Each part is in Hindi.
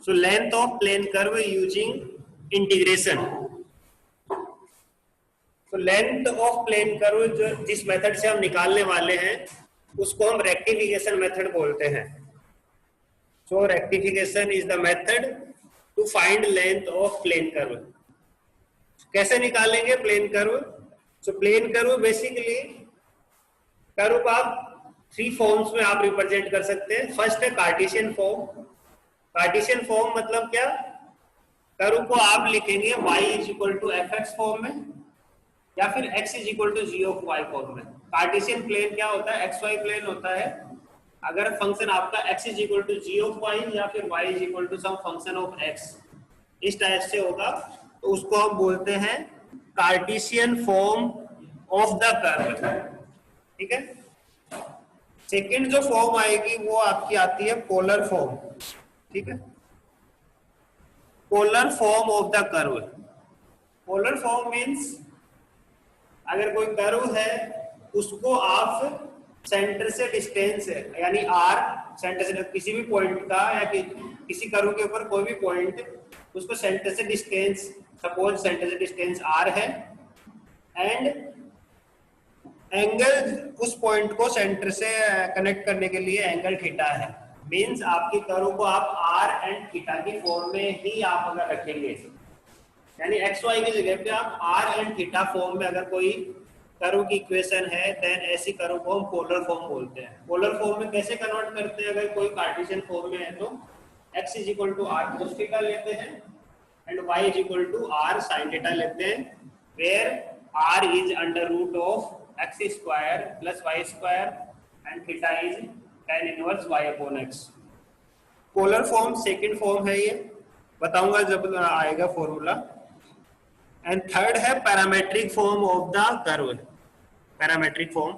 So length of plane curve using integration. तो लेंथ ऑफ प्लेन कर्व जो जिस मेथड से हम निकालने वाले हैं उसको हम रेक्टिफिकेशन मेथड बोलते हैं. So rectification is the method to find length of plane curve. कैसे निकालेंगे plane curve? So plane curve basically curve को आप 3 फॉर्म्स में आप रिप्रेजेंट कर सकते हैं. फर्स्ट है कार्टेशियन फॉर्म. कार्टेशियन फॉर्म मतलब क्या? कर्व को आप लिखेंगे y is equal to f x form में या फिर x is equal to g of y form में. कार्टेशियन प्लेन क्या होता है? एक्स वाई प्लेन होता है. अगर फंक्शन आपका x is equal to g of y या फिर y is equal to some function of x इस टाइप से होगा तो उसको हम बोलते हैं Cartesian form of the curve. ठीक है. सेकंड जो फॉर्म आएगी वो आपकी आती है पोलर फॉर्म. ठीक है. Polar form of the curve. Polar form means अगर कोई कर्व है उसको आप सेंटर से डिस्टेंस यानी r सेंटर से किसी भी पॉइंट का या किसी कर्व के ऊपर कोई भी पॉइंट उसको सेंटर से डिस्टेंस सपोज सेंटर से डिस्टेंस r है एंड एंगल उस पॉइंट को सेंटर से कनेक्ट करने के लिए एंगल थीटा है. मींस आपकी कर्व को आप r एंड थीटा की फॉर्म में ही आप अगर रखेंगे यानी एक्स वाई की जगह पे आप r एंड थीटा फॉर्म में अगर कोई कर्व की इक्वेशन है देन ऐसी कर्व को हम पोलर फॉर्म बोलते हैं. पोलर फॉर्म में कैसे कन्वर्ट करते हैं? अगर कोई कार्टेशियन फॉर्म में है तो x is equal to r cos theta लेते हैं and y is equal to r sin theta लेते हैं where r is under root of x square plus y square and theta is tan inverse y upon x. Polar form second form है, ये बताऊंगा जब आएगा फॉर्मूला. एंड थर्ड है parametric form of the curve. Parametric form.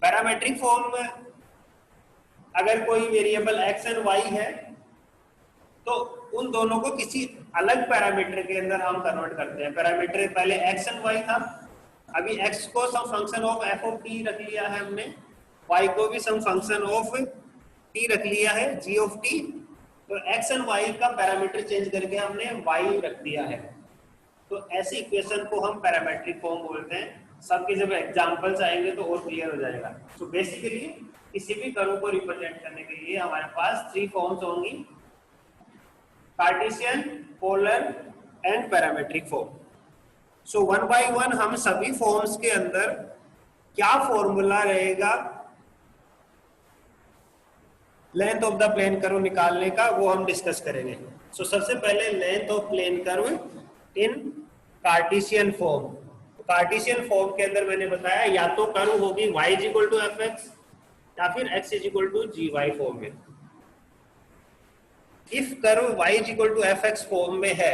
Parametric form में अगर कोई वेरिएबल x एंड y है तो उन दोनों को किसी अलग पैरामीटर के अंदर हम कन्वर्ट करते हैं. पैरामीटर पहले x एंड y था, अभी x को some function of f of t रख लिया है हमने, y को भी सम फंक्शन ऑफ t रख लिया है g ऑफ t. तो x एंड y का पैरामीटर चेंज करके हमने y रख दिया है. तो ऐसी इक्वेशन को हम पैरामेट्रिक फॉर्म बोलते हैं. सबके जब एग्जांपल्स आएंगे तो और क्लियर हो जाएगा. तो बेसिकली किसी भी कर्व को रिप्रेजेंट करने के लिए हमारे पास 3 फॉर्म्स होंगी, Cartesian, polar and parametric form. So one by one हम सभी फॉर्म्स के अंदर क्या फॉर्मूला रहेगा length of the plane curve निकालने का वो हम डिस्कस करेंगे. सो सबसे पहले length of plane curve in Cartesian form. Cartesian form के अंदर मैंने बताया या तो कर्व होगी y is equal to f x या फिर x is equal to g y form में. If curve y is equal to f x form में है,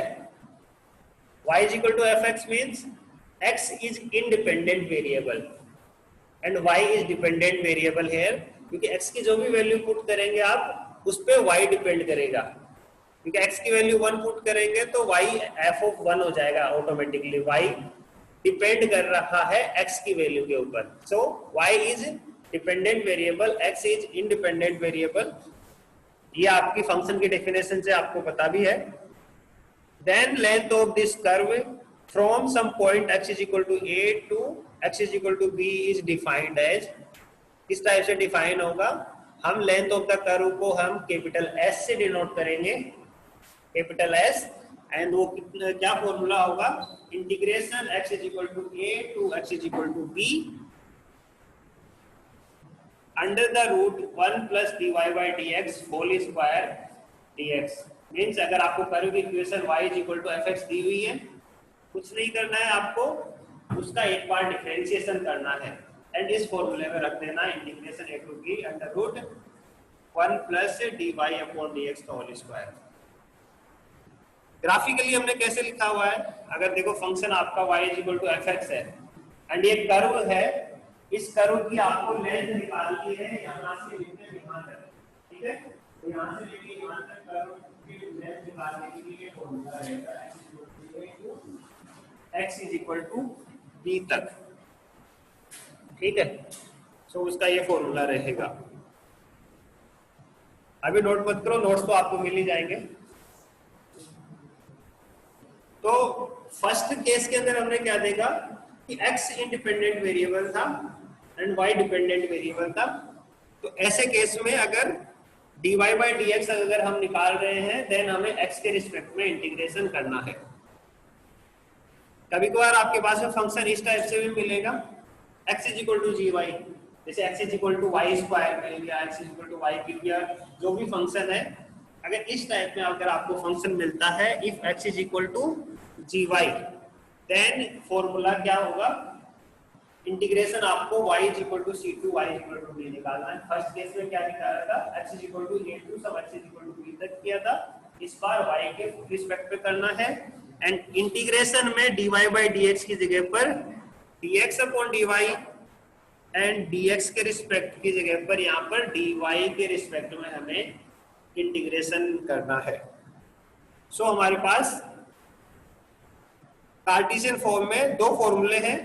y is equal to f x means x is independent variable and y is dependent variable here. क्योंकि x की जो भी वैल्यू पुट करेंगे आप उस पे y डिपेंड करेगा. क्योंकि x की वैल्यू 1 पुट करेंगे तो y f ऑफ 1 हो जाएगा ऑटोमेटिकली. y डिपेंड कर रहा है x की वैल्यू के ऊपर. सो y is dependent variable, x is independent variable. ये आपकी फंक्शन की डेफिनेशन से आपको पता भी है. Then length of this curve from some point x is equal to a to x is equal to b is defined as. इस टाइप से डिफाइन होगा. हम लेंथ ऑफ द कर्व को हम कैपिटल S से डिनोट करेंगे, कैपिटल S. एंड वो कितना क्या फॉर्मूला होगा? Integration x is equal to a to x is equal to b under the root 1 plus dy by dx whole square dx. Means अगर आपको कर्व की equation y is equal to f x दी हुई है, कुछ नहीं करना है आपको, उसका एक बार डिफरेंशिएशन करना है एंड इस फॉर्मूले में रख देना integration a to b under root 1 plus dy upon dx का होल स्क्वायर. ग्राफिकली हमने कैसे लिखा हुआ है? अगर देखो फंक्शन आपका y is equal to f x है एंड ये कर्व है, इस कर्व की आपको लेंथ निकालनी है यहाँ से लेकर यहाँ तक. ठीक है. तो यहाँ से लेकर यहाँ तक कर्व की लेंथ निकालने के लिए फॉर्मूला रहेगा x is equal to b तक. ठीक है. सो उसका ये फॉर्मूला रहेगा. अभी नोट मत करो, नोट्स तो आपको मिल ही जाएंगे। तो फर्स्ट केस के अंदर हमने क्या देखा कि x इंडिपेंडेंट वेरिएबल था एंड y डिपेंडेंट वेरिएबल था। तो ऐसे केस में अगर dy बाई डी एक्स अगर हम निकाल रहे हैं देन हमें x के रिस्पेक्ट में इंटीग्रेशन करना है। कभी कभार आपके पास में फंक्शन इस टाइप से भी मिलेगा, x is equal to g y, जैसे x is equal to y square मिल गया, x is equal to y मिल गया, जो भी फंक्शन है अगर इस टाइप में अगर आपको फंक्शन मिलता है if x is equal to g y then formula क्या होगा, इंटीग्रेशन आपको y is equal to c to y is equal to b निकालना है। फर्स्ट केस में क्या निकाला था, x is equal to a to सब x is equal to b तक किया था, इस बार y के रिस्पेक्ट पे करना है एंड इंटीग्रेशन में dy बाई डी एक्स की जगह पर dx upon dy and dx के रिस्पेक्ट की जगह पर यहाँ पर dy के रिस्पेक्ट में हमें इंटीग्रेशन करना है। सो हमारे पास कार्टेशियन फॉर्म में दो फॉर्मूले हैं,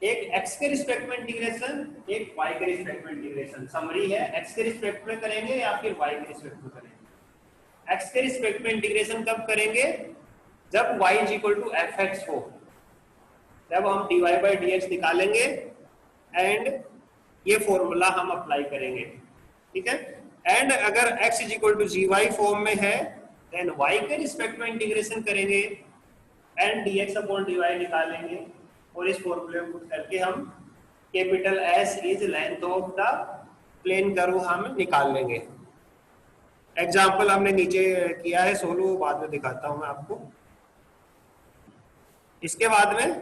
एक x के रिस्पेक्ट में इंटीग्रेशन, एक y के रिस्पेक्ट में इंटीग्रेशन। समरी है x के रिस्पेक्ट में करेंगे या फिर y के रिस्पेक्ट में करेंगे। x के रिस्पेक्ट में इंटीग्रेशन कब करेंगे, जब y is equal to f x हो, जब हम dy बाई डी एक्स निकालेंगे एंड ये फॉर्मूला हम अप्लाई करेंगे, ठीक है। एंड अगर x is equal to g y form में है देन y के रिस्पेक्ट में इंटीग्रेशन करेंगे एंड dx अपॉन dy निकालेंगे और इस फॉर्मूले को पुट करके हम capital S is length of the plane curve हम निकाल लेंगे। एग्जांपल हमने नीचे किया है, सोलो बाद में दिखाता हूं मैं आपको। इसके बाद में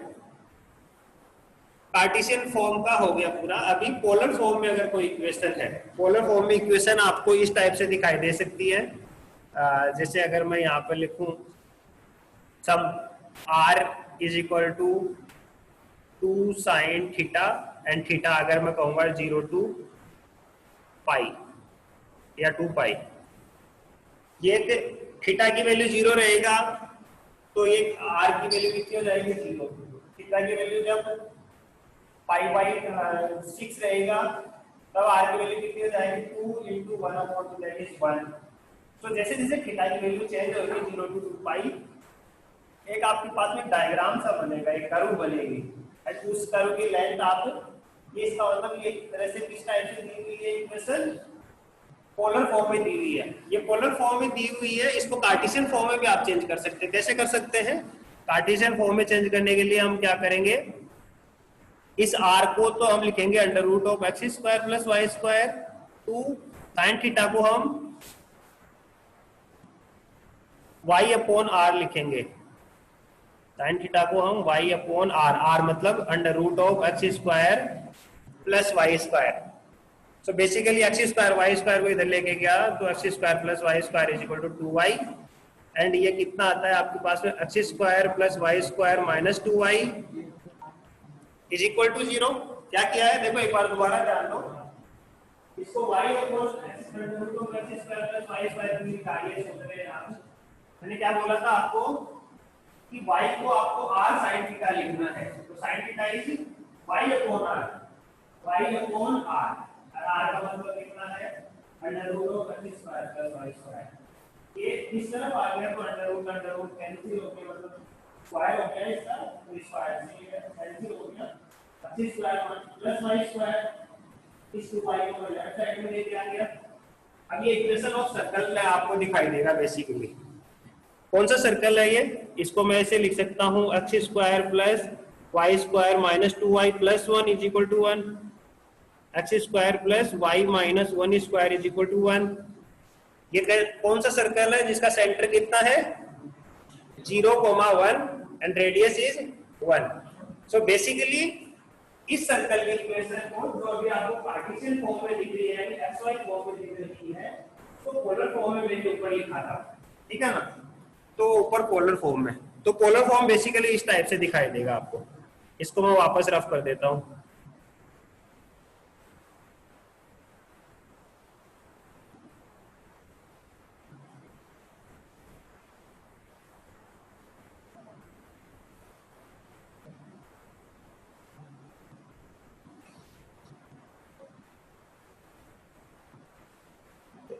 कार्टेशियन फॉर्म का हो गया पूरा। अभी पोलर फॉर्म में अगर कोई इक्वेशन है, पोलर फॉर्म में इक्वेशन आपको इस टाइप से दिखाई दे सकती है, जैसे अगर मैं यहाँ पर लिखूं some r is equal to 2 sine theta and theta अगर मैं कहूंगा 0 टू पाई या 2 पाई, ये थीटा की वैल्यू 0 रहेगा तो ये r की वैल्यू कितनी हो जाएगी 0, थीटा की वैल्यू जब पाई बाई 6 रहेगा तब r की वैल्यू कितनी हो जाएगी 2 इंटू 1 अपॉन 2 दैट इज 1। तो जैसे जैसे थीटा की वैल्यू चेंज होगी 0 टू 2 पाई, एक आपके पास में डायग्राम सा बनेगा, एक कर्व बनेगी, उस कर्व की लेंथ आप, ये इसका मतलब ये तरह से किस टाइप से दी हुई है इक्वेशन, पोलर फॉर्म में दी हुई है। ये पोलर फॉर्म में दी हुई है, इसको कार्टेशियन फॉर्म में भी आप चेंज कर सकते हैं। कैसे कर सकते हैं, कार्टेशियन फॉर्म में चेंज करने के लिए हम क्या करेंगे, इस r को तो हम लिखेंगे under root of x square plus y square, two sine theta को हम y अपॉन r लिखेंगे, साइन थीटा को हम y अपॉन r, r मतलब under root of x square plus y square. So basically x square y square को इधर लेके गया तो x square plus y square is equal to 2y and ये कितना आता है आपके पास में x square plus y square minus 2y is equal to 0। क्या किया है देखो एक बार दोबारा ध्यान दो, इसको y upon x square plus y square की निकालिए। सोच रहे हैं आप, मैंने क्या बोला था आपको कि y को आपको r sin थीटा लिखना है, तो sin theta is y upon r, y upon r, और r का मतलब कितना है under root of x square plus y square. ये इस तरफ आ गया तो अंडर रूट कैंसिल हो गया, मतलब स्क्वायर हो गया इसका, तो स्क्वायर से ये कैंसिल हो गया, x square plus y square, इस 2y को लेफ्ट साइड में लेके आ गया। अब ये इक्वेशन ऑफ सर्कल में आपको दिखाई देगा बेसिकली। कौन सा सर्कल है ये, इसको मैं ऐसे लिख सकता हूँ x square plus y square minus 2y plus 1 is equal to 1, x square plus y minus 1 square is equal to 1। ये कौन सा सर्कल है जिसका सेंटर कितना है 0,1 and radius is 1। So basically इस सर्कल की इक्वेशन को जो अभी आपको कार्टेशियन फॉर्म में दिख रही है, xy फॉर्म में दिख रही है, तो पोलर फॉर्म में मैंने ऊपर लिखा था, ठीक है ना, तो ऊपर पोलर फॉर्म में, तो पोलर फॉर्म बेसिकली इस टाइप से दिखाई देगा आपको। इसको मैं वापस रफ कर देता हूं।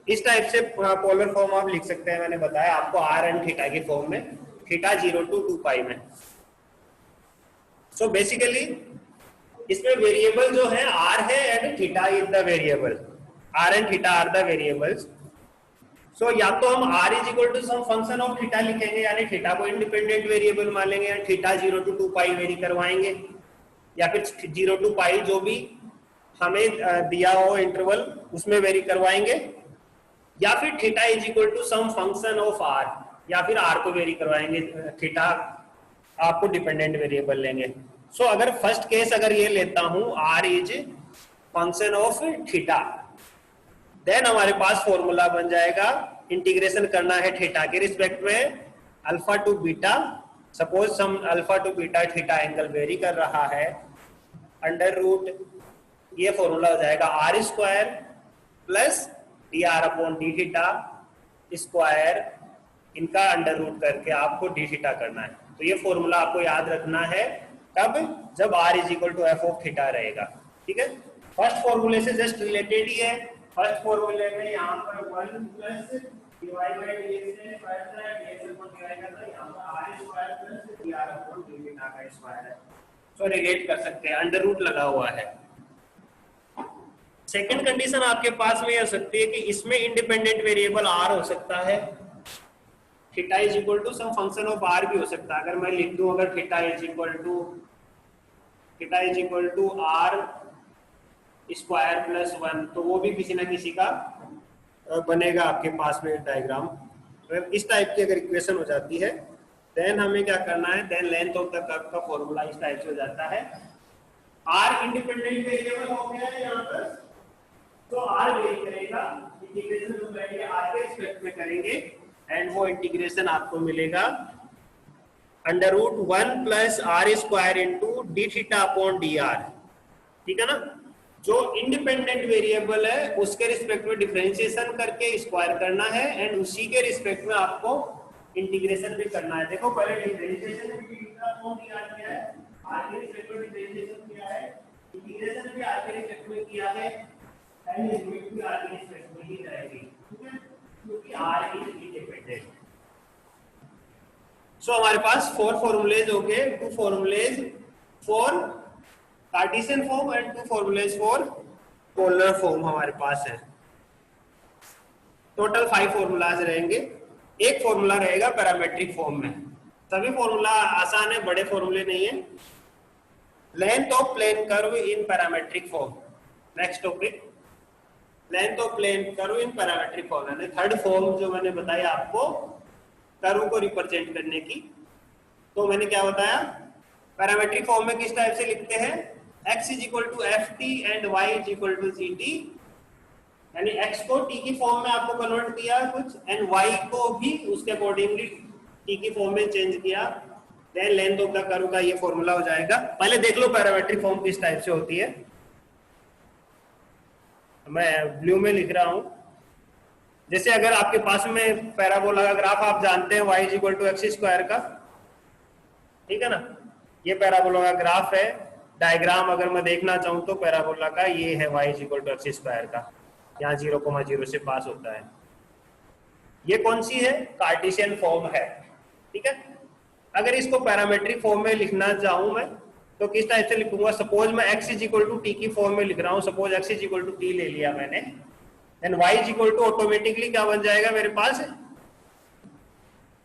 इस टाइप से पोलर फॉर्म आप लिख सकते हैं, मैंने बताया आपको आर एंड थीटा की फॉर्म में, थीटा 0 to 2 पाई में। सो बेसिकली इसमें वेरिएबल जो है आर है and theta is the variable, r and theta are the variables. So या तो हम r is equal to some function of theta लिखेंगे, यानी थीटा को इंडिपेंडेंट वेरिएबल मान लेंगे, या थीटा 0 to 2 पाई वेरी करवाएंगे, या फिर 0 to पाई जो भी हमें दिया हो इंटरवल उसमें वेरी करवाएंगे, या फिर theta is equal to some function of r, या फिर r को वेरी करवाएंगे, थीटा आपको डिपेंडेंट वेरिएबल लेंगे। सो अगर फर्स्ट केस अगर ये लेता हूं r is function of theta, then हमारे पास फॉर्मूला बन जाएगा, इंटीग्रेशन करना है थीटा के रिस्पेक्ट में alpha to beta, suppose some alpha to beta theta angle vary कर रहा है, अंडर रूट ये फॉर्मूला हो जाएगा r square plus d r upon d theta square, इनका अंडर रूट करके आपको डी थीटा करना है। तो ये फॉर्मूला आपको याद रखना है कब, जब r is equal to f of theta रहेगा। ठीक है, फर्स्ट फॉर्मूले से जस्ट रिलेटेड ही है। फर्स्ट फॉर्मूले में यहाँ पर 1 प्लस डिवाइड बाय dx है, स्क्वायर है, dx अपॉन dy करना है, यहाँ पर r square plus dr upon d theta का स्क्वायर है। सो रिलेट कर सकते हैं, अंडर रूट लगा हुआ है। सेकंड कंडीशन आपके पास में हो सकती है कि इसमें इंडिपेंडेंट वेरिएबल r हो सकता है, theta is equal to some function of r भी हो सकता है। अगर मैं लिख दूं अगर theta is equal to r square plus 1, तो वो भी किसी ना किसी का बनेगा आपके पास में डायग्राम। तो इस टाइप की अगर इक्वेशन हो जाती है, देन हमें क्या करना है, then length of the curve का फॉर्मूला इस टाइप से हो जाता है। r इंडिपेंडेंट वेरिएबल हो गया है यहाँ पर, तो r वेरी करेगा, इंटीग्रेशन जो करेंगे r के रिस्पेक्ट में करेंगे, एंड वो इंटीग्रेशन आपको मिलेगा under root 1 plus r square into d theta upon d r. ठीक है ना, जो इंडिपेंडेंट वेरिएबल है उसके रिस्पेक्ट में डिफरेंशिएशन करके स्क्वायर करना है, एंड उसी के रिस्पेक्ट में आपको इंटीग्रेशन भी करना है। देखो पहले डिफरेंशिएशन भी किया है, r के रिस्पेक्ट में डिफरेंशिएशन किया है, इंटीग्रेशन भी r के रिस्पेक्ट में किया है, एंड लिमिट भी r के रिस्पेक्ट में ही रहेगी। ठीक है, क्योंकि r इज इंडिपेंडेंट। सो हमारे पास 4 फॉर्मूलेज हो गए, 2 formulas for Cartesian form and 2 formulas for polar form हमारे पास है। टोटल 5 फॉर्मूलाज रहेंगे, एक फॉर्मूला रहेगा पैरामेट्रिक फॉर्म में। सभी फॉर्मूला आसान है, बड़े फॉर्मूले नहीं है। Length of plane curve in parametric form, next topic, length of plane curve in parametric form, यानी थर्ड फॉर्म जो मैंने बताया आपको कर्व को रिप्रेजेंट करने की। तो मैंने क्या बताया, पैरामेट्रिक फॉर्म में किस टाइप से लिखते हैं, x is equal to f t and y is equal to c t, यानी x को t की फॉर्म में आपको कन्वर्ट किया कुछ, एंड y को भी उसके अकॉर्डिंगली t की फॉर्म में चेंज किया, then length of the curve का ये फॉर्मूला हो जाएगा। पहले देख लो पैरामेट्रिक फॉर्म किस टाइप से होती है, मैं ब्लू में लिख रहा हूं। जैसे अगर आपके पास में पैराबोला का ग्राफ आप जानते हैं y is equal to x square का, ठीक है ना, ये पैराबोला का ग्राफ है। डायग्राम अगर मैं देखना चाहूं तो पैराबोला का ये है y is equal to x square का, यहाँ 0,0 से पास होता है। ये कौन सी है, कार्टेशियन फॉर्म है। ठीक है, अगर इसको पैरामेट्रिक फॉर्म में लिखना चाहूं मैं तो किस टाइप से लिखूंगा, सपोज मैं x is equal to t की फॉर्म में लिख रहा हूं, suppose x is equal to t ले लिया मैंने, then y is equal to automatically क्या बन जाएगा मेरे पास,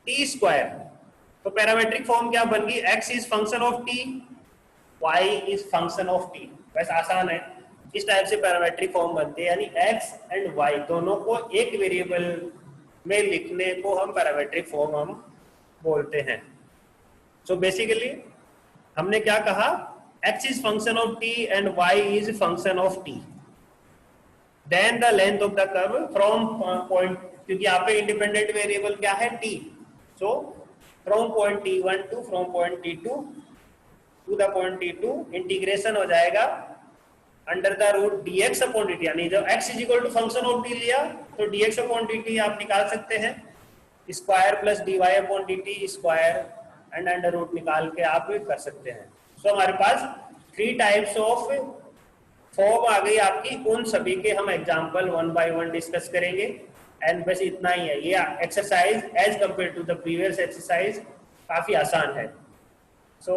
टी स्क्वायर। तो पैरामेट्रिक फॉर्म क्या बन गई, x is function of t, y is function of t। बस आसान है, इस टाइप से पैरामेट्रिक फॉर्म बनती है, यानी x एंड y दोनों को एक वेरिएबल में लिखने को हम पैरामेट्रिक फॉर्म हम बोलते हैं। सो बेसिकली हमने क्या कहा, x is function of t and y is function of t, then the length of the curve from point, क्योंकि यहाँ पे इंडिपेंडेंट वेरिएबल क्या है t, so from point t1 to from point t2 to the point t2, integration हो जाएगा under the root dx upon dt, यानी जब x is equal to function of t लिया तो dx अपॉन dt आप निकाल सकते हैं, square plus dy upon dt square, and under root निकाल के आप कर सकते हैं। सो हमारे पास 3 टाइप्स ऑफ फॉर्म आ गई आपकी, उन सभी के हम एग्जांपल 1 बाय 1 डिस्कस करेंगे। एंड बस इतना ही है। ये exercise as compare to the previous exercise काफी आसान है। सो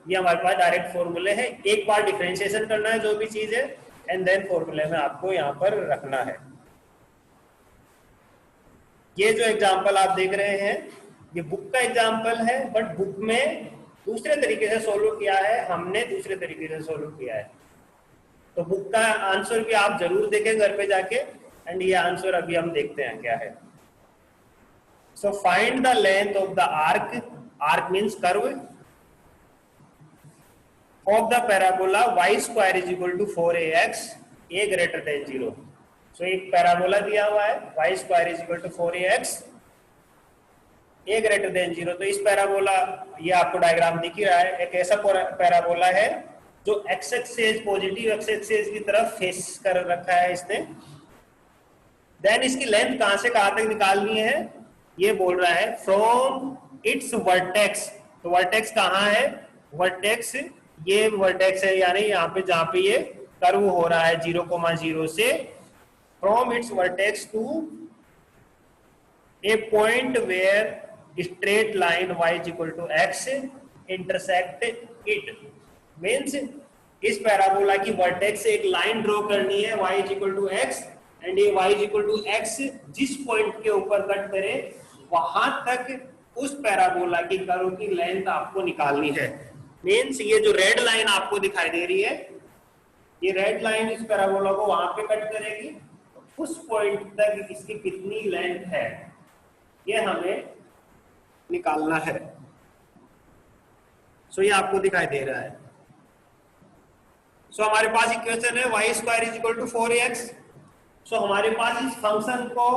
ये हमारे पास डायरेक्ट फॉर्मूले हैं। एक बार डिफरेंशिएशन करना है जो भी चीज है, एंड देन फॉर्मूले में आपको यहाँ पर रखना है। ये जो एग्जाम्पल आप देख रहे हैं ये बुक का एग्जाम्पल है, बट बुक में दूसरे तरीके से सोल्व किया है, हमने दूसरे तरीके से सोल्व किया है। तो बुक का आंसर भी आप जरूर देखें घर पे जाके, एंड ये आंसर अभी हम देखते हैं क्या है। So find the length of the arc, arc means curve, of the parabola y square is equal to 4ax a greater than 0। So एक पैराबोला दिया हुआ है y square is equal to 4ax a greater than 0। तो इस पैराबोला, ये आपको डायग्राम दिख ही रहा है, एक ऐसा पैराबोला है जो x axis positive x axis की तरफ फेस कर रखा है इसने। देन इसकी लेंथ कहां से कहां तक निकालनी है, ये बोल रहा है फ्रॉम इट्स वर्टेक्स। तो वर्टेक्स कहाँ है, वर्टेक्स ये वर्टेक्स है, यानी यहाँ पे जहाँ पे ये कर्व हो रहा है 0,0 से, from its vertex to a point where straight line y is equal to x intersect it। Means इस पैराबोला की वर्टेक्स से एक लाइन ड्रॉ करनी है y is equal to x, and ये y is equal to x जिस पॉइंट के ऊपर कट करे वहां तक उस पैराबोला की कर्व की लेंथ आपको निकालनी है। मीन्स ये जो रेड लाइन आपको दिखाई दे रही है, ये रेड लाइन इस पैराबोला को वहां पे कट करेगी, उस पॉइंट तक इसकी कितनी लेंथ है ये हमें निकालना है। सो ये आपको दिखाई दे रहा है। सो हमारे पास इक्वेशन है y square is equal to 4ax। So हमारे पास इस फंक्शन को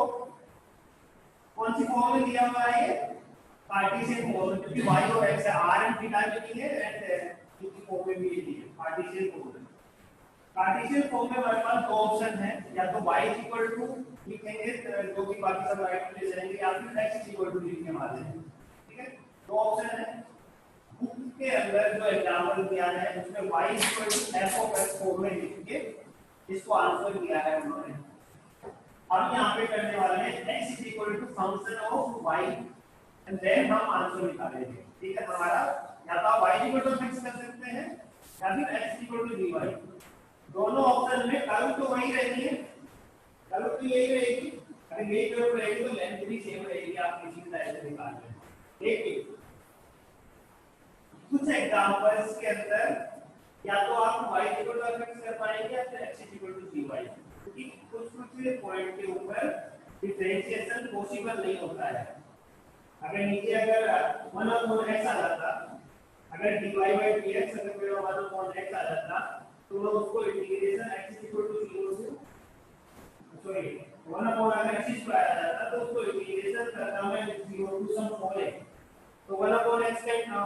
कौन सी फॉर्म में दिया हुआ है, कार्टेशियन फॉर्म, क्योंकि y और x है, r एंड थीटा में दी है, एंड इसकी फॉर्म में भी दी है कार्टेशियन फॉर्म। कार्टेशियन फॉर्म में हमारे पास दो ऑप्शन है, या तो y इज इक्वल टू लिखेंगे जो कि बाकी सब राइट प्लेस रहेंगे, या फिर x इज इक्वल टू लिख के मार देंगे। ठीक है, दो ऑप्शन है। बुक के अंदर जो एग्जांपल दिया है उसमें y is equal to f of x form में लिख के इसको आंसर दिया है उन्होंने। अब यहाँ पे करने वाले हैं x is equal to function of y, and then हम आंसर निकालेंगे। ठीक है, हमारा या तो y इक्वल टू फिक्स कर सकते हैं या फिर x इक्वल टू dy। दोनों ऑप्शन में कर्व तो वही रहेगी है, कर्व तो यही रहेगी, अगर ये कर्व रहेगी तो लेंथ भी सेम रहेगी, आप किसी भी तरह से निकाल लें। देखिए कुछ एग्जांपल्स के अंदर या तो आप y इक्वल टू फिक्स कर पाएंगे या फिर x इक्वल टू dy, क्योंकि कुछ पॉइंट के ऊपर डिफरेंशिएशन पॉसिबल नहीं होता है। अगर नीचे अगर 1/x आ जाता, अगर dy/dx अगर मेरा 1/x आ जाता तो मैं उसको इंटीग्रेशन x इक्वल टू 0 से सॉरी 1/x² आ जाता तो उसको इंटीग्रेशन करता मैं 0 टू सम 4a। तो 1/x का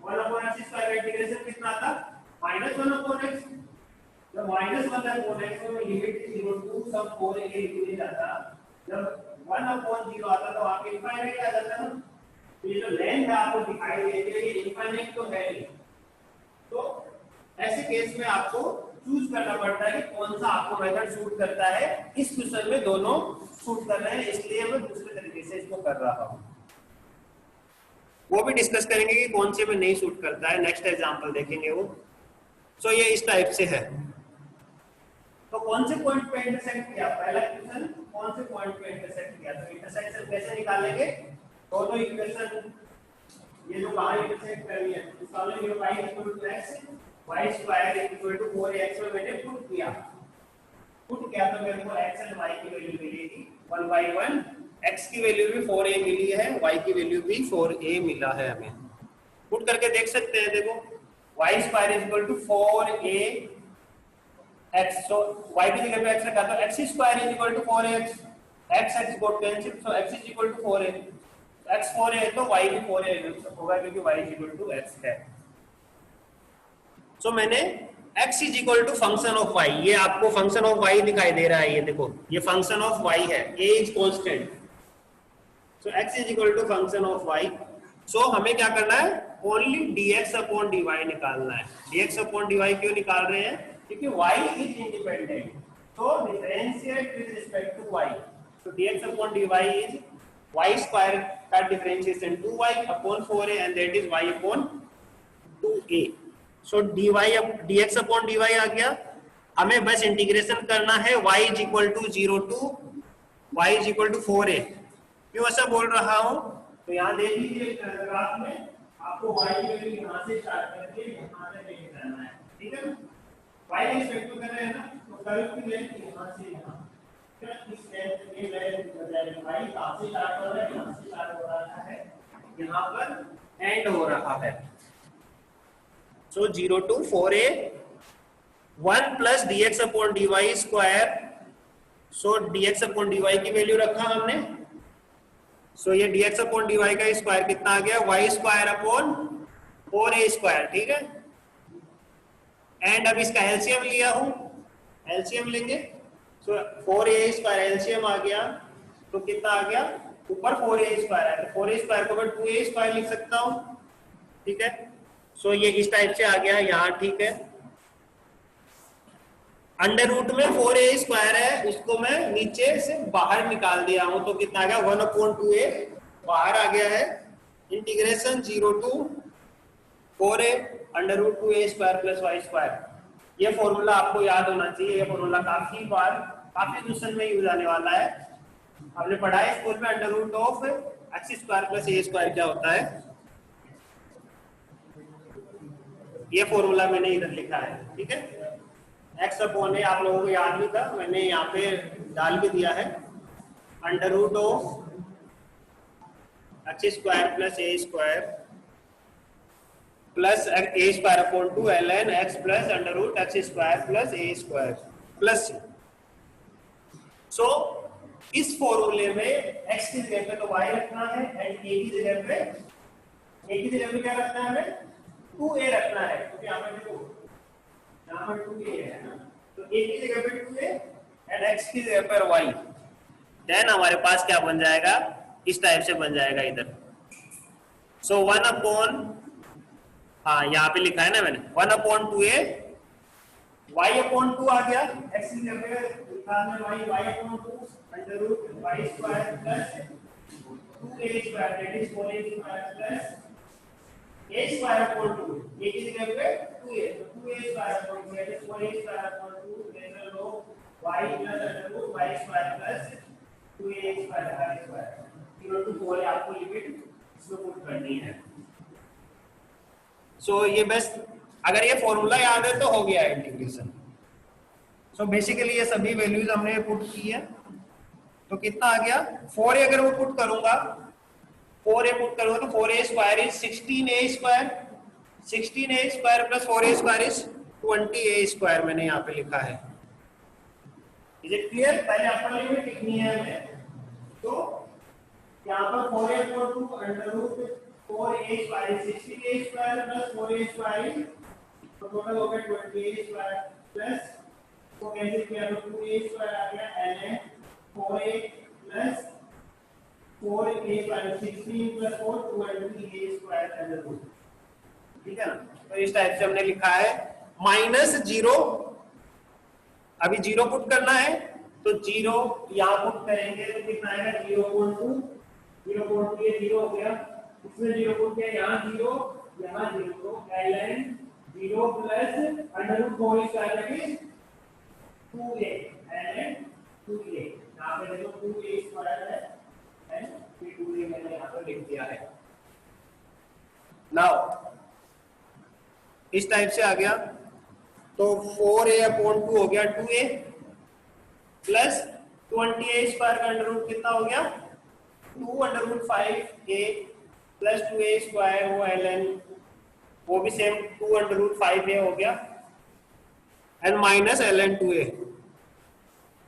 1/x² का इंटीग्रेशन कितना आता, -1/x। जब -1/x में लिमिट 0 टू सम 4a लिखा जाता, जब 1/0 आता तो आपके इनफाइनाइट आ जाता ना। तो ये जो लेंथ है आपको दिखाई दे रही है ये इनफाइनाइट तो है नहीं। तो ऐसे केस में आपको चूज करना पड़ता है कि कौन सा आपको मेथड सूट करता है। इस क्वेश्चन में दोनों सूट कर रहे हैं, इसलिए मैं दूसरे तरीके से इसको कर रहा हूं। वो भी डिस्कस करेंगे कि कौन से में नहीं सूट करता है, नेक्स्ट एग्जांपल देखेंगे वो। सो ये इस टाइप से है। तो कौन से पॉइंट पे इंटरसेक्ट किया, पहला क्वेश्चन कौन से पॉइंट पे इंटरसेक्ट किया, तो इंटरसेक्शन कैसे निकालेंगे, दोनों इक्वेशन ये जो कहां इंटरसेक्ट कर रही है इसका हमने y equal to x y square equal to 4ax में मैंने पुट किया तो मेरे को x एंड y की वैल्यू मिलेगी 1/1। x की वैल्यू भी 4a मिली है, y की वैल्यू भी 4a मिला है हमें। पुट करके देख सकते हैं, देखो y square equal to 4a x, so y की जगह पे x रखा तो x square is equal to 4x, x got cancel, so x is equal to 4a, x 4a है तो y भी 4a होगा क्योंकि y is equal to x है। सो मैंने x is equal to function of y, ये आपको फंक्शन ऑफ y दिखाई दे रहा है, ये देखो ये फंक्शन ऑफ y है, a is constant, so x is equal to function of y। So हमें क्या करना है, ओनली dx अपॉन dy निकालना है। dx अपॉन dy क्यों निकाल रहे हैं, क्योंकि y इज इंडिपेंडेंट, तो differentiate with respect to y। So dx upon dy is y square का differentiation 2y upon 4a and that is y upon 2a. So dy dx upon dy आ गया, हमें बस इंटीग्रेशन करना है y is equal to 0 to y is equal to 4a. क्यों ऐसा बोल रहा हूं? तो यहाँ देख लीजिए ग्राफ में आपको y की वैल्यू यहाँ से स्टार्ट करके यहाँ तक लेके जाना है, ठीक है ना? y इस वेक्टर कर रहे हैं ना, तो कर्व की लेंथ यहाँ से यहाँ, इस लेंथ के लेंथ बजाय y कहाँ से स्टार्ट हो रहा है, यहाँ से स्टार्ट हो रहा है, यहाँ पर एंड हो रहा है. So 0 to 4a 1 plus dx upon dy square. So dx upon dy की वैल्यू रखा हमने. So ये dx upon dy का स्क्वायर कितना आ गया, y square upon 4a square, ठीक है. एंड अब इसका एलसीएम लिया हूं, एलसीएम लेंगे. सो 4a स्क्वायर एलसीएम आ गया, तो कितना आ गया, ऊपर 4a स्क्वायर है, तो 4a स्क्वायर को मैं 2a स्क्वायर लिख सकता हूं, ठीक है. सो ये इस टाइप से आ गया यहाँ, ठीक है. अंडर रूट में 4a स्क्वायर है, उसको मैं नीचे से बाहर निकाल दिया हूं, तो कितना आ गया 1/2a बाहर आ गया है. Integration 0 to 4a under root 2a square plus y square. ये फॉर्मूला आपको याद होना चाहिए, ये फॉर्मूला काफी बार काफी क्वेश्चन में यूज आने वाला है. हमने पढ़ा है स्कूल में under root of x square plus a square क्या होता है. ये फॉर्मूला मैंने इधर लिखा है, ठीक है. x अपॉन a आप लोगों को याद नहीं था, मैंने यहाँ पे डाल के दिया है. Under root of x square plus a square plus a square upon 2 ln x plus under root x square plus a square plus. So इस फॉर्मूले में x की जगह पे तो y रखना है एंड a की जगह पे क्या रखना है, हमें 2a रखना है, क्योंकि यहाँ पे देखो यहाँ पर 2a है ना, तो a की जगह पे 2a एंड x की जगह पर y. देन हमारे पास क्या बन जाएगा, इस टाइप से बन जाएगा इधर. सो 1 अपॉन, हाँ यहाँ पे लिखा है ना मैंने 1/2a y अपॉन 2 आ गया, x की जगह पे लिखा है y upon 2 under root y square plus 2a square that is 4a square plus a square upon 2, a की जगह पे 2a, तो 2a square upon 2 that is 4a square upon 2 लेटर लो y plus under root y square plus 2a square y square. 0 to 4 आपको लिमिट इसमें पुट करनी है. सो ये बस अगर ये फॉर्मूला याद है तो हो गया इंटीग्रेशन. सो बेसिकली ये सभी वैल्यूज हमने पुट की है, तो कितना आ गया 4a अगर वो पुट करूंगा, 4a पुट करूंगा तो 4a square is 16a square, 16a square plus 4a square is 20a square मैंने यहाँ पे लिखा है. Is it clear? पहले अपर लिमिट लिखनी है हमें, तो यहाँ पर 4a equal to under root 4a square 16a square plus 4a square, तो टोटल हो गया 20a स्क्वायर प्लस को कैंसिल किया तो 2a स्क्वायर आ गया ln 4a plus 4a square 16 plus 4 20a square under root. ठीक है ना, तो इस टाइप से हमने लिखा है. माइनस 0, अभी 0 पुट करना है, तो 0 यहाँ पुट करेंगे तो कितना आएगा 0.2 ये 0 हो गया, इसमें 0 पुट किया, यहाँ 0 यहाँ 0, तो ln 0 plus under root 4 square लगे 2a ln 2a. यहाँ पे देखो 2a स्क्वायर है एंड फिर 2a मैंने यहाँ पर लिख दिया है. नाउ इस टाइप से आ गया, तो 4a अपॉन 2 हो गया 2a प्लस 20a स्क्वायर का अंडर रूट कितना हो गया 2 under root 5a plus 2a square वो ln वो भी सेम 2 अंडर रूट 5a हो गया and minus ln 2a.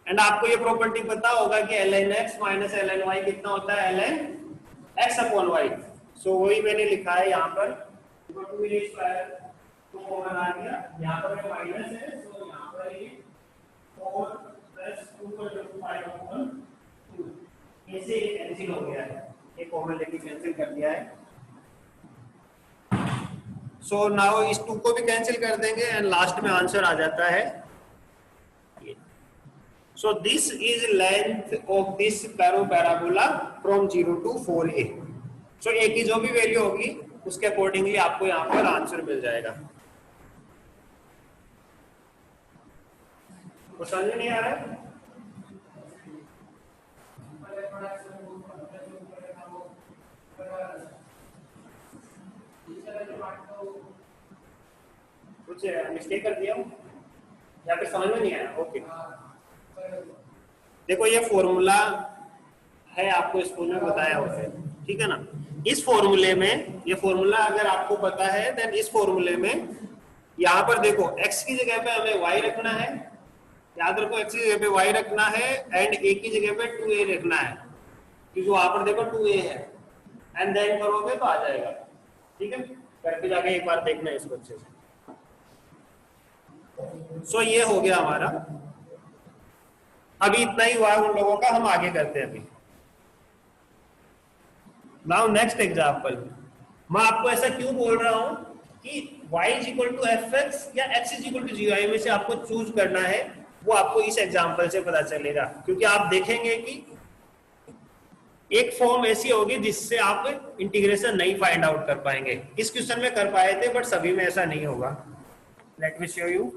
And आपको ये प्रॉपर्टी पता होगा कि ln x minus ln y कितना होता है ln x अपॉन y. सो वही मैंने लिखा है यहाँ पर 2a स्क्वायर तो कॉमन आ गया, यहाँ पर माइनस है, तो यहाँ पर ये 4 प्लस 2 अंडर रूट 5 अपॉन 2 ऐसे ये कैंसिल हो गया है, ये कॉमन लेके कैंसिल कर दिया है. सो नाउ इस 2 को भी कैंसिल कर देंगे एंड लास्ट में आंसर आ जाता है. So this is length of this curve parabola from 0 to 4a. So a की जो भी वैल्यू होगी उसके अकॉर्डिंगली आपको यहाँ पर आंसर मिल जाएगा। तो समझ में नहीं आ रहा है? कुछ मिस्टेक कर दिया या फिर समझ में नहीं आया? ओके, देखो ये फॉर्मूला है, आपको स्कूल में बताया हुआ है, ठीक है ना। इस फॉर्मूले में, ये फॉर्मूला अगर आपको पता है देन इस फॉर्मूले में यहाँ पर देखो x की जगह पे हमें y रखना है, याद रखो x की जगह पे y रखना है एंड a की जगह पे 2a रखना है, क्योंकि वहां पर देखो 2a है, एंड देन करोगे तो आ जाएगा, ठीक है। करके जाके एक बार देखना है इसको अच्छे से। सो ये हो गया हमारा, अभी इतना ही हुआ उन लोगों का, हम आगे करते हैं अभी। नाउ नेक्स्ट एग्जांपल, मैं आपको ऐसा क्यों बोल रहा हूं कि y is equal to fx या x is equal to gy में से आपको चूज करना है, वो आपको इस एग्जांपल से पता चलेगा, क्योंकि आप देखेंगे कि एक फॉर्म ऐसी होगी जिससे आप इंटीग्रेशन नहीं फाइंड आउट कर पाएंगे। इस क्वेश्चन में कर पाए थे बट सभी में ऐसा नहीं होगा। Let me show you.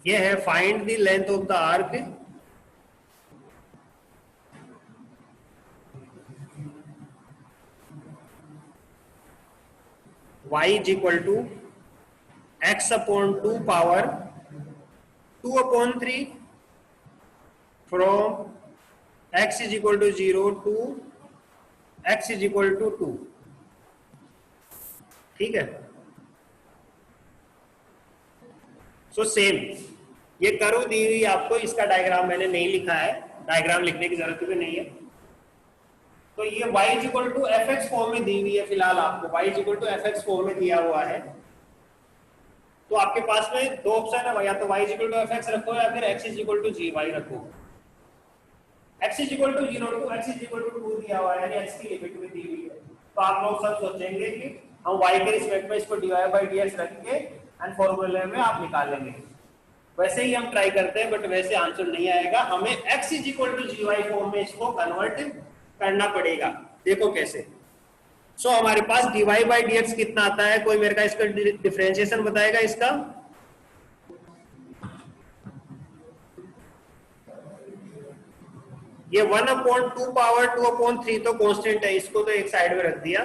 ये है find the length of the arc y is equal to x upon 2 power 2/3 from x is equal to 0 to x is equal to 2, ठीक है। सो सेम ये कर्व दी हुई आपको, इसका डायग्राम मैंने नहीं लिखा है, डायग्राम लिखने की जरूरत भी नहीं है। तो ये y is equal to fx form में दी हुई है, फिलहाल आपको y is equal to fx form में दिया हुआ है। तो आपके पास में दो ऑप्शन है, या तो y is equal to fx रखो या फिर x is equal to gy रखो। x is equal to 0 to x is equal to 2 दिया हुआ है, यानी x की लिमिट में दी हुई है। तो आप लोग सब सोचेंगे कि हम y के रिस्पेक्ट में इसको dy/dx रख के एंड फॉर्मूले में आप निकालेंगे। वैसे ही हम ट्राई करते हैं बट वैसे आंसर नहीं आएगा, हमें x is equal to gy form में इसको कन्वर्ट करना पड़ेगा। देखो कैसे। सो हमारे पास dy/dx कितना आता है, कोई मेरे का इसका डिफरेंशिएशन बताएगा इसका? ये 1/2 पावर 2/3 तो कांस्टेंट है, इसको तो एक साइड में रख दिया,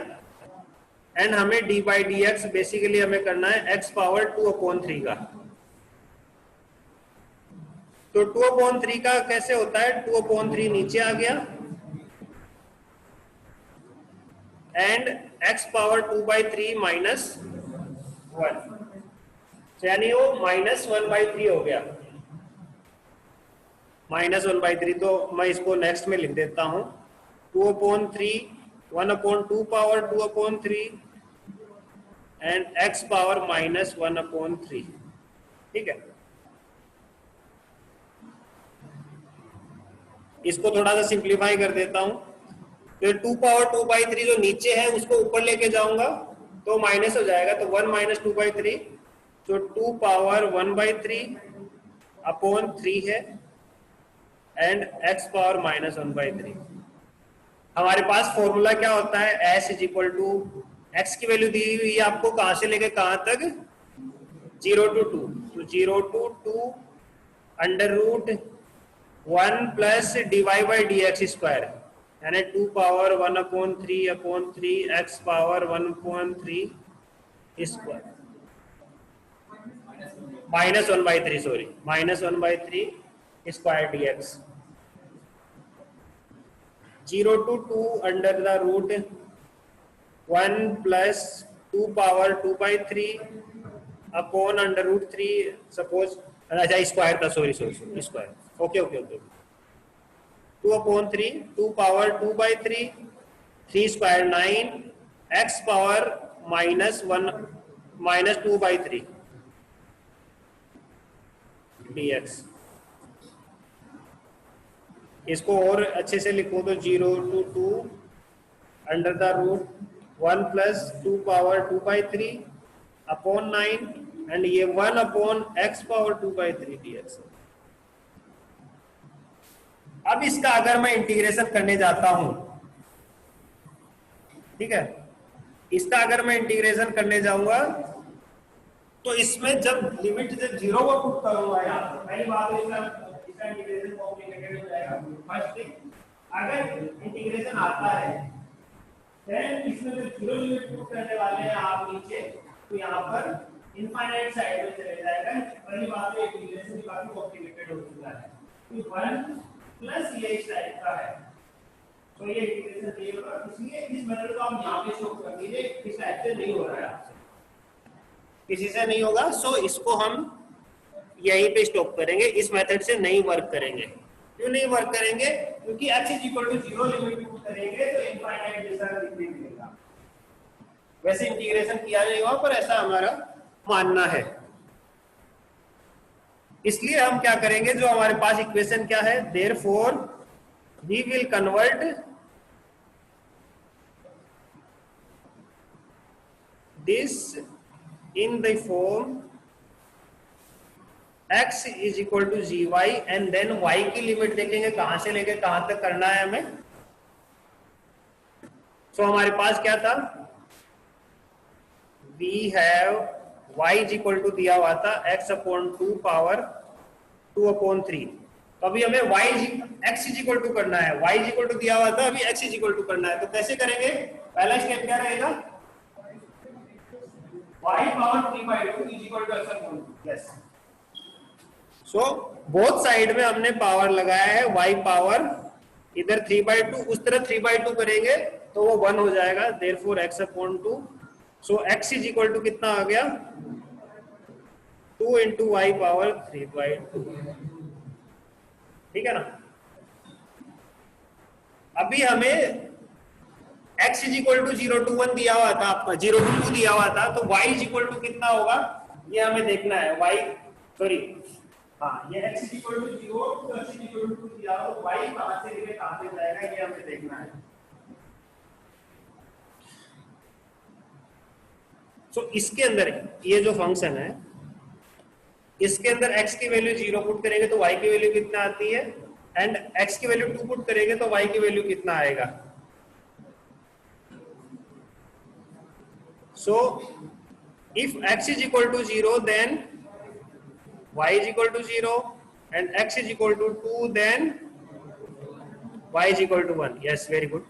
एंड हमें d/dx बेसिकली हमें करना है x पावर 2/3 का। तो 2/3 का कैसे होता है, 2/3 नीचे आ गया एंड x पावर 2/3 माइनस 1, यानी वो -1/3 हो गया, -1/3। तो मैं इसको नेक्स्ट में लिख देता हूं, 2/3 1/2 पावर 2/3 एंड x पावर -1/3, ठीक है। इसको थोड़ा सा सिंप्लीफाई कर देता हूं, तो 2 पावर 2/3 जो नीचे है उसको ऊपर लेके जाऊंगा तो माइनस हो जाएगा, तो 1 माइनस 2/3, तो 2 पावर 1/3 अपॉन 3 है एंड x पावर -1/3। हमारे पास फॉर्मूला क्या होता है, s is equal to x की वैल्यू दी हुई है आपको, कहां से लेके कहां तक, 0 to 2, तो 0 to 2 under root 1 plus dy/dx square, यानी 2 power 1/3 x power 1/3 square, -1/3 sorry, -1/3 square dx, 0 to 2 under the root 1 plus 2 power 2/3 upon under root 3, suppose अच्छा स्क्वायर का, sorry square, okay 2/3, 2 power 2/3, 3 square 9, x power -2/3 dx। इसको और अच्छे से लिखो तो 0 to 2 under the root 1 plus 2 power 2/3 upon 9 and ये 1 अपॉन x पावर 2/3 dx। अब इसका अगर मैं इंटीग्रेशन करने जाता हूं, ठीक है, इसका अगर मैं इंटीग्रेशन करने जाऊंगा तो इसमें जब लिमिट जब 0 को पुट करूंगा यहाँ पर, पहली बात तो इसका इंटीग्रेशन कॉम्प्लिकेटेड हो जाएगा। फर्स्ट थिंग, अगर इंटीग्रेशन आता है देन इसमें जब 0 लिमिट पुट करने वाले हैं आप नीचे, तो यहाँ पर इनफाइनाइट साइड में चले जाएगा। पहली बात तो इंटीग्रेशन काफी कॉम्प्लिकेटेड हो चुका है, तो 1 प्लस ये इस टाइप का है, तो ये इंटीग्रेशन नहीं होगा। इसलिए इस मेथड को आप यहाँ पे शो कर दीजिए, इस टाइप से नहीं हो रहा है आपसे, किसी से नहीं होगा। सो इसको हम यहीं पे स्टॉप करेंगे, इस मेथड से नहीं वर्क करेंगे। क्यों नहीं वर्क करेंगे? क्योंकि x = 0 लिमिट पुट करेंगे तो इनफाइनाइट जैसा दिखने मिलेगा। वैसे इंटीग्रेशन किया नहीं हुआ, पर ऐसा हमारा मानना है। इसलिए हम क्या करेंगे, जो हमारे पास इक्वेशन क्या है, therefore we will convert this in the form x = gy and then y की लिमिट देखेंगे कहां से लेके कहां तक करना है हमें। सो हमारे पास क्या था, we have y = दिया हुआ था x/2 पावर 2/3। तो अभी हमें x = करना है, y = दिया हुआ था, अभी x = करना है। तो कैसे करेंगे? पहला स्टेप क्या रहेगा, y power 3/2 = x/2। Yes, so both side में हमने पावर लगाया है, y पावर इधर 3/2, उस तरह 3/2 करेंगे तो वो 1 हो जाएगा, देयरफॉर x/2। सो x = कितना आ गया, 2 × y पावर 3/2। ठीक है ना। अभी हमें x = 0 to 1 दिया हुआ था, आपका 0 to 2 दिया हुआ था, तो y = कितना होगा ये हमें देखना है। y सॉरी हाँ, ये x = 0 तो x = 2 दिया हो, तो y कहां से लेके कहां पे जाएगा ये हमें देखना है। सो इसके अंदर ये जो फंक्शन है, इसके अंदर x की वैल्यू 0 पुट करेंगे तो y की वैल्यू कितना आती है, एंड x की वैल्यू 2 पुट करेंगे तो y की वैल्यू कितना आएगा। So if x = 0 then y = 0 and x = 2 then y = 1। yes, very good।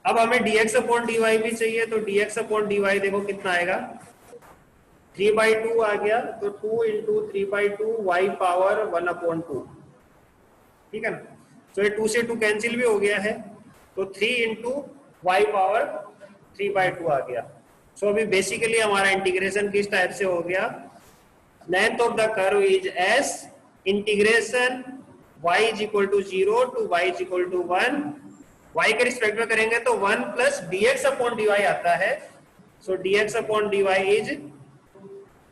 अब हमें dx/dy भी चाहिए, तो dx/dy देखो कितना आएगा, 3/2 आ गया, तो 2 × 3/2 y पावर 1/2। ठीक है ना। तो ये 2 से 2 कैंसिल भी हो गया है, तो 3 × y पावर 3/2 आ गया। सो अभी बेसिकली हमारा इंटीग्रेशन किस टाइप से हो गया, length of the curve is s integration y = 0 to y = 1, y के रिस्पेक्ट में करेंगे तो 1 प्लस dx/dy आता है। So dx/dy is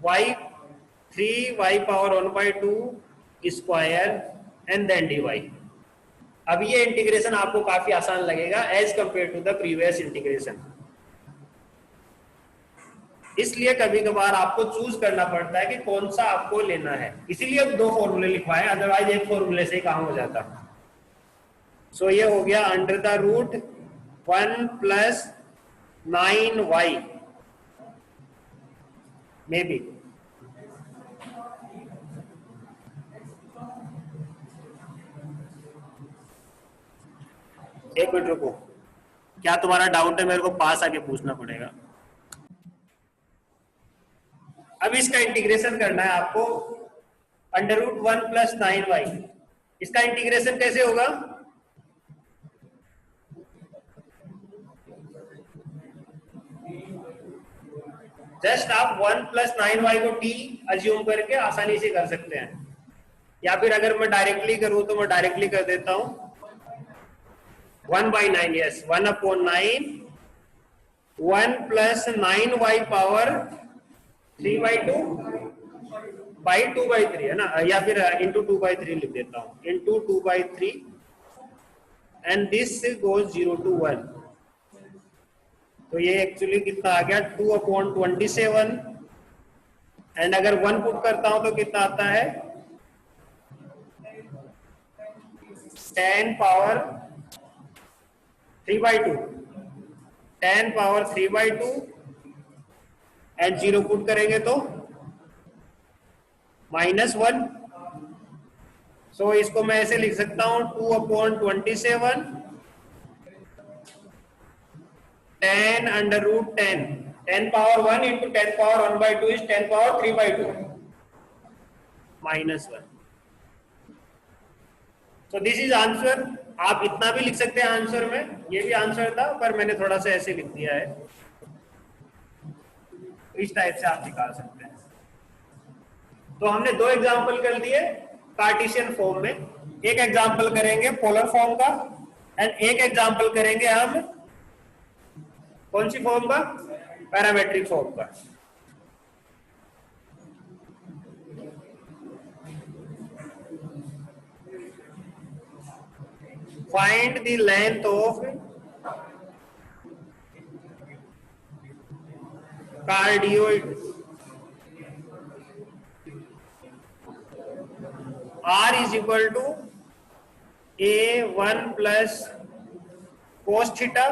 y 3y power 1/2 square and then dy। अब ये इंटीग्रेशन आपको काफी आसान लगेगा as compare to the previous integration. इसलिए कभी कभार आपको चूज करना पड़ता है कि कौन सा आपको लेना है, इसीलिए अब 2 फॉर्मूले लिखवाए, अदरवाइज एक फॉर्मूले से ही काम हो जाता। सो ये हो गया √1 + 9y मे बी। एक मिनट रुको, क्या तुम्हारा डाउट है, मेरे को पास आके पूछना पड़ेगा। अब इसका इंटीग्रेशन करना है आपको, √1 + 9y। इसका इंटीग्रेशन कैसे होगा, जस्ट आप 1 + 9y को t अज्यूम करके आसानी से कर सकते हैं, या फिर अगर मैं डायरेक्टली करूं तो मैं डायरेक्टली कर देता हूं 1/9। यस, 1/9 1 + 9y पावर 3/2 by 2/3 है ना, या फिर इंटू 2/3 लिख देता हूं, into 2/3 and this goes 0 to 1। तो ये एक्चुअली कितना आ गया, 2/27 एंड अगर 1 पुट करता हूं तो कितना आता है 10 पावर 3/2, 10 पावर 3/2 एंड 0 पुट करेंगे तो -1। सो इसको मैं ऐसे लिख सकता हूं 2/27 10 √ 10 power 1 into 10 power 1/2 is 10 power 3/2 -1। So this is answer. आप इतना भी लिख सकते हैं आंसर में, ये भी आंसर था पर मैंने थोड़ा सा ऐसे लिख दिया है, इस टाइप से आप निकाल सकते हैं। तो हमने 2 एग्जांपल कर दिए कार्टेशियन फॉर्म में, एक एग्जांपल करेंगे पोलर फॉर्म का एंड एक एग्जांपल करेंगे हम कौन सी फॉर्म का, पैरामेट्रिक फॉर्म का। Find the length of cardioid R is equal to A1 plus cos theta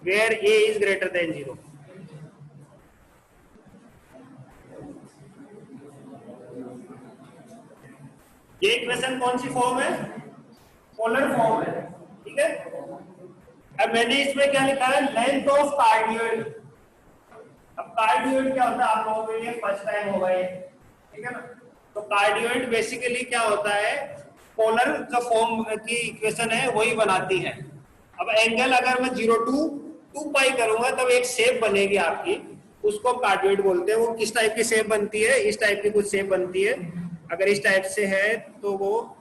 where A is greater than 0। ये इक्वेशन कौन सी फॉर्म है, पोलर फॉर्म है, ठीक है। अब मैंने इसमें क्या लिखा है, लेंथ ऑफ कार्डियोइड। अब कार्डियोइड क्या होता है आप लोगों के लिए फर्स्ट टाइम होगा ये, ठीक है ना। तो कार्डियोइड बेसिकली क्या होता है, पोलर जो फॉर्म की इक्वेशन है वही बनाती है। अब एंगल अगर मैं 0 to 2 पाई करूंगा तब एक शेप बनेगी आपकी, उसको कार्डियोइड बोलते हैं। वो किस टाइप की शेप बनती है, इस टाइप की कुछ शेप बनती है। अगर इस टाइप से है तो वो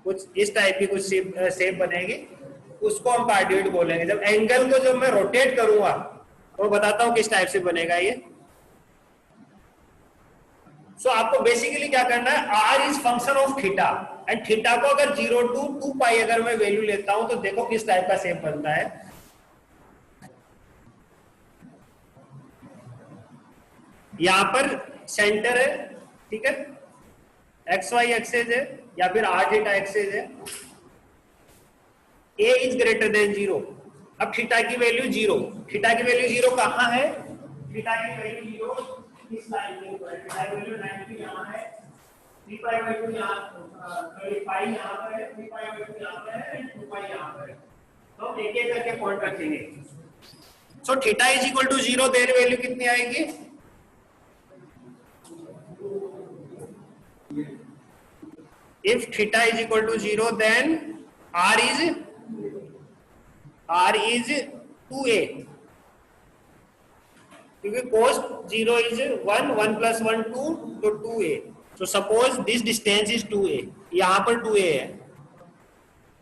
कुछ इस टाइप की कुछ शेप बनेगी, उसको हम कार्डियोइड बोलेंगे। जब एंगल को जब मैं रोटेट करूंगा तो बताता हूं किस टाइप से बनेगा ये। सो आपको बेसिकली क्या करना है, R is function of theta and theta को अगर 0 to 2 पाई अगर मैं वैल्यू लेता हूं तो देखो किस टाइप का शेप बनता है। यहां पर सेंटर है, ठीक है, XY एक्सेस है या फिर R थीटा एक्सेस है। A is greater than 0। अब थीटा की वैल्यू 0, थीटा की वैल्यू 0 कहां है, थीटा की वैल्यू 0 इस लाइन के ऊपर है। थीटा की वैल्यू 90 यहां है, 3π/2 यहां, 5 यहां पर है, 3π/2 यहां पर है एंड 2π यहां पर है। तो हम एक एक करके पॉइंट रखेंगे। So theta is equal to 0, there value कितनी आएगी, if theta is equal to 0 then R is 2a, क्योंकि cos 0 is 1, 1 plus 1 2, तो 2a। so suppose this distance is 2a, यहां पर 2a है,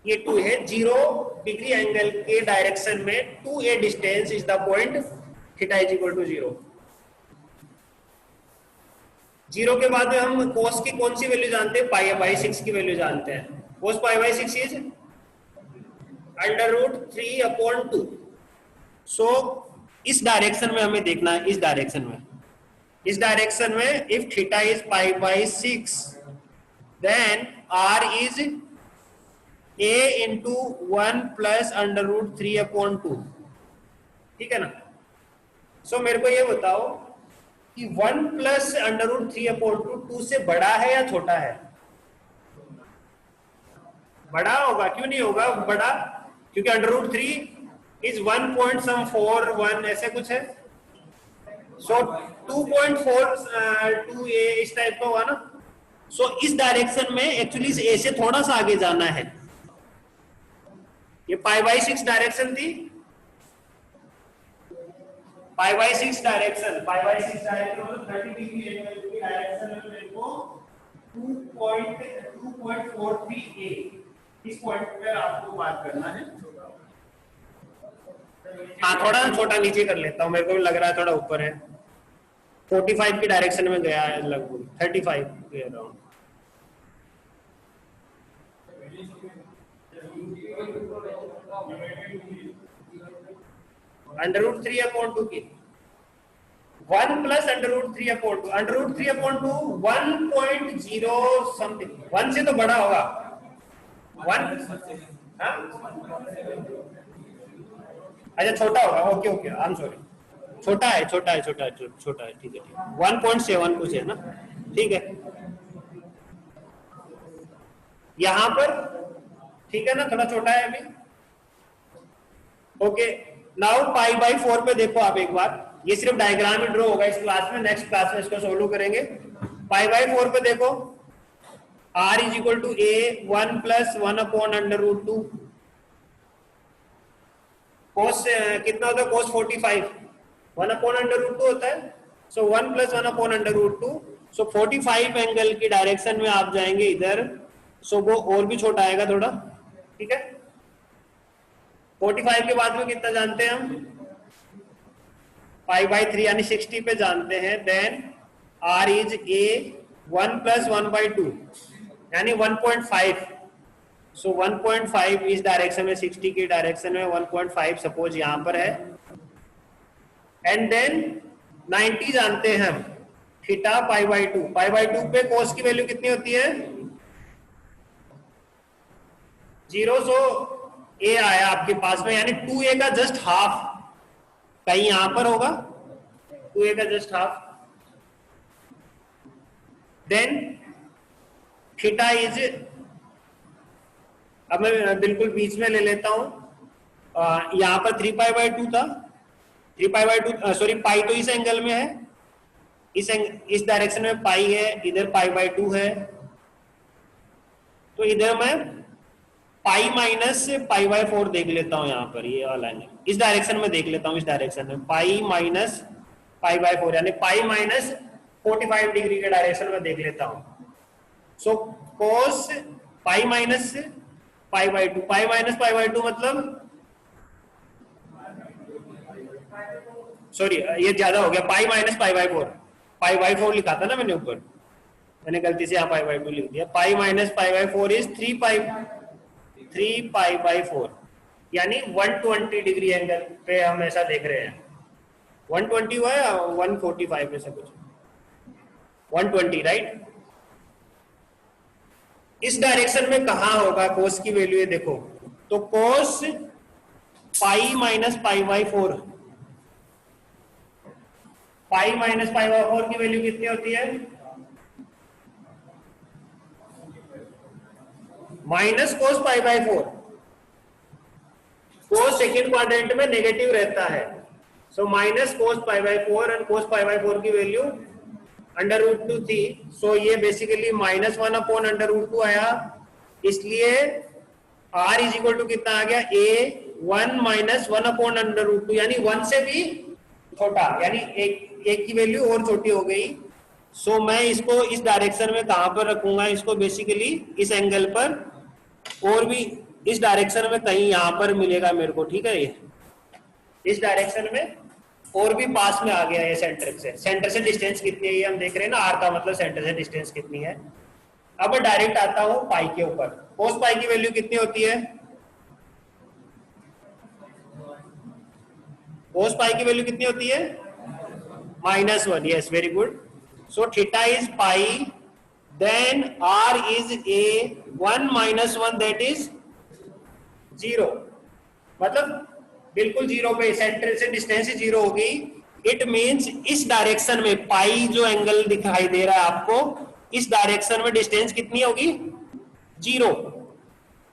ये 2 है। 0 डिग्री एंगल के डायरेक्शन में 2a distance is the point theta is equal to 0। 0 के बाद में हम cos की कौन सी वैल्यू जानते हैं, π/6 की वैल्यू जानते हैं। cos π/6 is √3/2। सो इस डायरेक्शन में हमें देखना है, इस डायरेक्शन में, इस डायरेक्शन में if theta is π/6 then R is a into 1 plus √3/2, ठीक है ना। सो मेरे को ये बताओ कि 1 plus √3/2 2 से बड़ा है या छोटा है, बड़ा होगा, क्यों नहीं होगा बड़ा, क्योंकि √3 इज 1.41 ऐसे कुछ है। सो 2.42a इस टाइप का होगा ना। सो इस डायरेक्शन में एक्चुअली इस a से थोड़ा सा आगे जाना है। ये π/6 डायरेक्शन थी, π/6 डायरेक्शन, π/6 डायरेक्शन मतलब 30 डिग्री एंगल की डायरेक्शन में मेरे को 2.43a इस पॉइंट पे आपको बात करना है। हाँ थोड़ा छोटा नीचे कर लेता हूँ, मेरे को भी लग रहा है थोड़ा ऊपर है। 45 की डायरेक्शन में गया है, लगभग 35 के अराउंड। √3/2 की 1 प्लस √3/2 √3/2 1.0 समथिंग 1 से तो बड़ा होगा 1 हाँ अच्छा छोटा होगा okay okay I am sorry छोटा है ठीक है 1.7 कुछ है ना ठीक है यहां पर ठीक है ना थोड़ा छोटा है अभी ओके नाउ π/4 पे देखो आप एक बार ये सिर्फ डायग्राम ही ड्रॉ होगा इस क्लास में नेक्स्ट क्लास में इसको सोल्व करेंगे π/4 पे देखो r = a 1 + 1/√2 cos कितना होता है cos 45 1/√2 होता है सो 1 + 1/√2 सो 45 एंगल की डायरेक्शन में आप जाएंगे इधर सो वो और भी छोटा आएगा थोड़ा ठीक है 45 के बाद में कितना जानते हैं हम π/3 यानी 60 पे जानते हैं देन r = a 1 + 1/2 यानी 1.5 सो 1.5 इस डायरेक्शन में 60 की डायरेक्शन में 1.5 सपोज यहां पर है एंड देन 90 जानते हैं हम थीटा π/2 पे कोस की वैल्यू कितनी होती है 0 सो a आया आपके पास में यानी 2a का जस्ट हाफ कहीं यहां पर होगा 2a का just half then theta is अब मैं बिल्कुल बीच में ले लेता हूं यहां पर 3π/2 था 3π/2 सॉरी पाई तो इस एंगल में है इस डायरेक्शन में पाई है इधर π/2 है तो इधर मैं पाई माइनस π/4 देख लेता हूं यहां पर ये वाला एंगल इस डायरेक्शन में देख लेता हूं इस डायरेक्शन में पाई माइनस π/4 यानी पाई माइनस 45 डिग्री के डायरेक्शन में देख लेता हूं सो कोस पाई माइनस π/2 मतलब सॉरी ये ज्यादा हो गया पाई माइनस π/4 लिखा था ना मैंने ऊपर मैंने गलती से यहाँ π/2 लिख दिया पाई माइनस π/4 इज 3π/4 यानी 120 डिग्री एंगल पे हम ऐसा देख रहे हैं 120 हुआ या 145 में से कुछ 120 राइट इस डायरेक्शन में कहां होगा कोस की वैल्यू है देखो तो कोस पाई माइनस π/4 पाई माइनस π/4 की वैल्यू कितनी होती है माइनस कोस π/4 कोस सेकेंड क्वाड्रेंट में नेगेटिव रहता है so minus cos π/4 and cos π/4 की वैल्यू √2 थी सो ये बेसिकली -1/√2 आया इसलिए r = कितना आ गया a 1 - 1/√2 यानी 1 से भी छोटा यानी एक की वैल्यू और छोटी हो गई सो मैं इसको इस डायरेक्शन में कहां पर रखूंगा इसको बेसिकली इस एंगल पर और भी इस डायरेक्शन में कहीं यहां पर मिलेगा मेरे को ठीक है ये इस डायरेक्शन में और भी पास में आ गया है सेंटर से डिस्टेंस कितनी है ये हम देख रहे हैं ना r का मतलब सेंटर से डिस्टेंस कितनी है अब मैं डायरेक्ट आता हूं पाई के ऊपर कोस पाई की वैल्यू कितनी होती है कोस पाई की वैल्यू कितनी होती है -1 yes very good so theta is pi then r is a 1 - 1 that is 0 मतलब बिल्कुल 0 पे सेंटर से डिस्टेंस ही 0 होगी इट मींस इस डायरेक्शन में पाई जो एंगल दिखाई दे रहा है आपको इस डायरेक्शन में डिस्टेंस कितनी होगी 0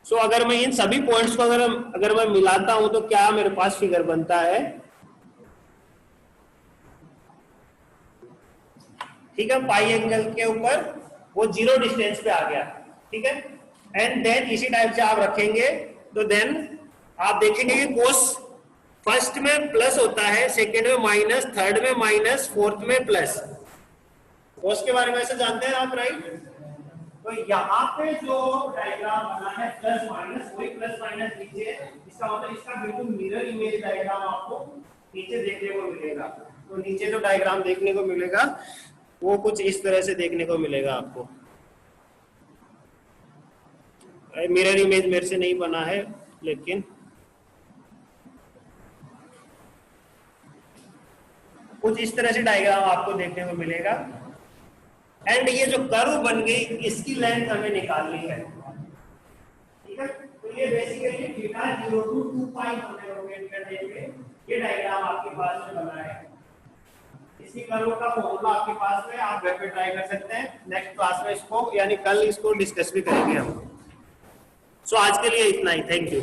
सो अगर मैं इन सभी पॉइंट्स को अगर मैं मिलाता हूं तो क्या मेरे पास फिगर बनता है ठीक है पाई एंगल के ऊपर वो 0 डिस्टेंस पे आ गया ठीक है एंड देन इसी टाइप से आप रखेंगे तो देन आप देखेंगे कि कोस फर्स्ट में प्लस होता है सेकेंड में माइनस थर्ड में माइनस फोर्थ में प्लस कोस के बारे में ऐसे जानते हैं आप राइट तो यहाँ पे जो डायग्राम बना है प्लस माइनस वही प्लस माइनस नीचे इसका मतलब इसका बिल्कुल मिरर इमेज डायग्राम आपको नीचे देखने को मिलेगा तो नीचे जो डायग्राम देखने को मिलेगा वो कुछ इस तरह से देखने को मिलेगा आपको मिरर इमेज मेरे से नहीं बना है लेकिन कुछ इस तरह से डायग्राम आपको देखने को मिलेगा। एंड ये जो कर्व बन गई इसकी लेंथ हमें निकालनी है, ठीक है। तो ये बेसिकली थीटा 0 to 2 पाई हमें रोटेट कर देंगे। ये डायग्राम आपके पास में बना है, इसी कर्व का फॉर्मूला आपके पास में, आप घर पे ट्राई कर सकते हैं। नेक्स्ट क्लास में इसको यानी कल इसको डिस्कस भी करेंगे हम। सो आज के लिए इतना ही, थैंक यू।